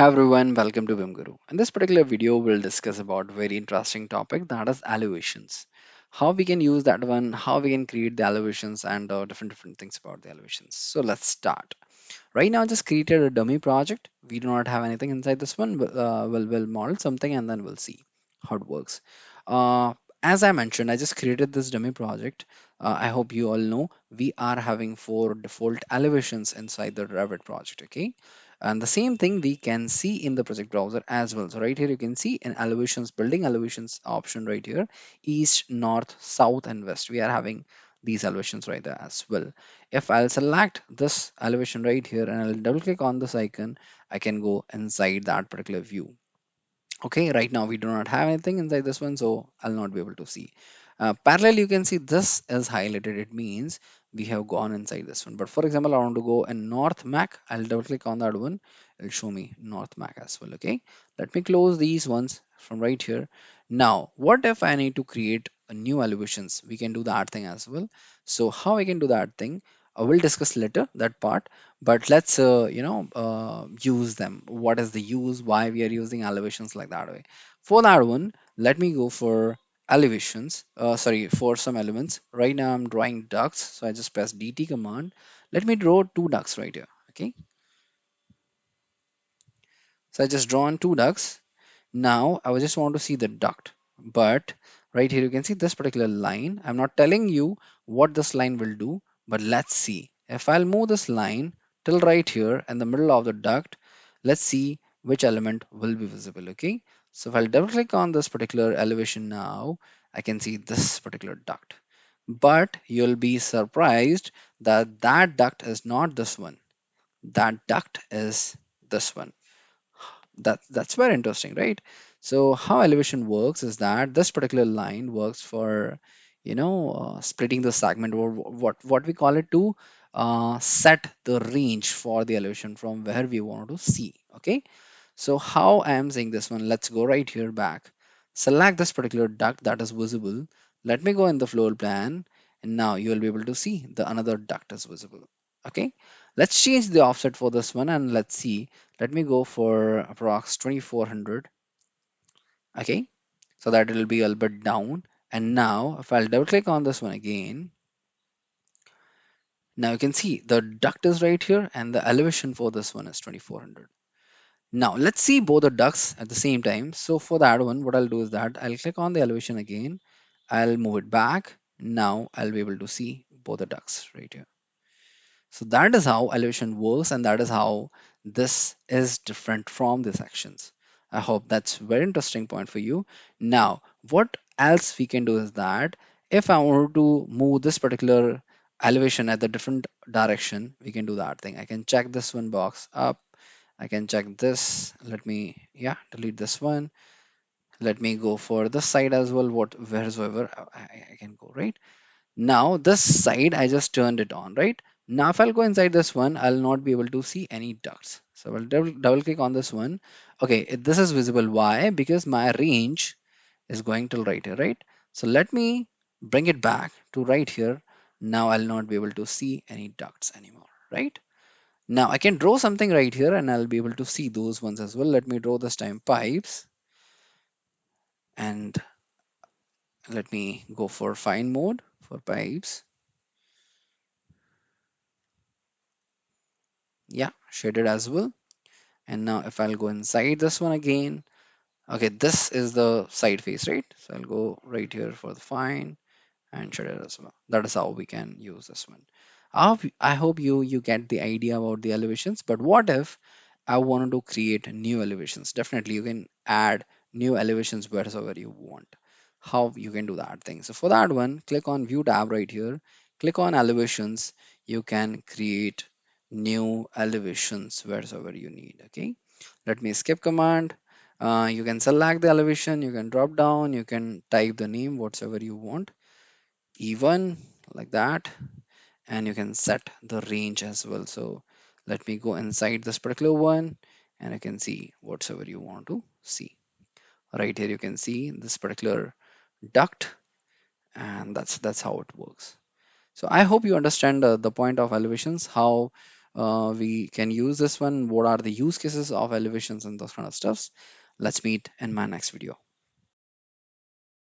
Hi everyone, welcome to BIM Guru. In this particular video, we'll discuss about very interesting topic that is elevations. How we can use that one, how we can create the elevations and different things about the elevations. So let's start. Right now, I just created a dummy project. We do not have anything inside this one, but we'll model something and then we'll see how it works. Uh, as I mentioned, I just created this dummy project. I hope you all know we are having four default elevations inside the Revit project. Okay, and the same thing we can see in the project browser as well. So right here you can see in elevations, building elevations option right here, east, north, south, and west. We are having these elevations right there as well. If I'll select this elevation right here and I'll double click on this icon, I can go inside that particular view. Okay, right now we do not have anything inside this one, so I'll not be able to see. Parallel, you can see this is highlighted. It means we have gone inside this one. But for example, I want to go in North Mac. I'll double click on that one. It'll show me North Mac as well. Okay, let me close these ones from right here. Now, what if I need to create a new elevations? We can do that thing as well. So how I can do that thing? We'll discuss later that part, but let's use them. What is the use, why we are using elevations like that way? For that one, let me go for elevations, sorry, for some elements. Right now I'm drawing ducts, so I just press dt command. Let me draw two ducts right here. Okay, so I just drawn two ducts. Now I would just want to see the duct, but right here you can see this particular line. I'm not telling you what this line will do, but let's see. If I'll move this line till right here in the middle of the duct, let's see which element will be visible. Okay, so if I'll double click on this particular elevation now, I can see this particular duct. But you'll be surprised that that duct is not this one. That duct is this one. That's very interesting, right? So how elevation works is that this particular line works for splitting the segment, or what we call it, to set the range for the elevation from where we want to see. Okay, so how I am saying this one, let's go right here back, select this particular duct that is visible. Let me go in the floor plan, and now you will be able to see the another duct is visible. Okay, let's change the offset for this one and let's see. Let me go for approx 2400. Okay, so that it will be a little bit down. And now if I'll double click on this one again, now you can see the duct is right here and the elevation for this one is 2400. Now let's see both the ducts at the same time. So for that one, what I'll do is that I'll click on the elevation again. I'll move it back. Now I'll be able to see both the ducts right here. So that is how elevation works, and that is how this is different from the sections. I hope that's very interesting point for you. Now, what else we can do is that if I want to move this particular elevation at the different direction, we can do that thing. I can check this one box up. I can check this. Let me, yeah, delete this one. Let me go for this side as well. What, wheresoever I can go, right? Now this side I just turned it on, right? Now if I'll go inside this one, I'll not be able to see any ducts. So I'll double click on this one. Okay, this is visible. Why? Because my range is going till right here, right? So let me bring it back to right here. Now I'll not be able to see any ducts anymore, right? Now I can draw something right here and I'll be able to see those ones as well. Let me draw this time pipes, and let me go for fine mode for pipes. Yeah, shaded as well. And now if I'll go inside this one again, okay, this is the side face, right? So I'll go right here for the fine and shut it as well. That is how we can use this one. I hope you get the idea about the elevations. But what if I wanted to create new elevations? Definitely you can add new elevations wherever you want. How you can do that thing? So for that one, click on view tab right here, click on elevations. You can create new elevations wherever you need. Okay, let me skip command. You can select the elevation, you can drop down, you can type the name whatsoever you want, even like that, and you can set the range as well. So let me go inside this particular one and I can see whatsoever you want to see. Right here you can see this particular duct, and that's how it works. So I hope you understand the point of elevations, how we can use this one. What are the use cases of elevations and those kind of stuffs? Let's meet in my next video.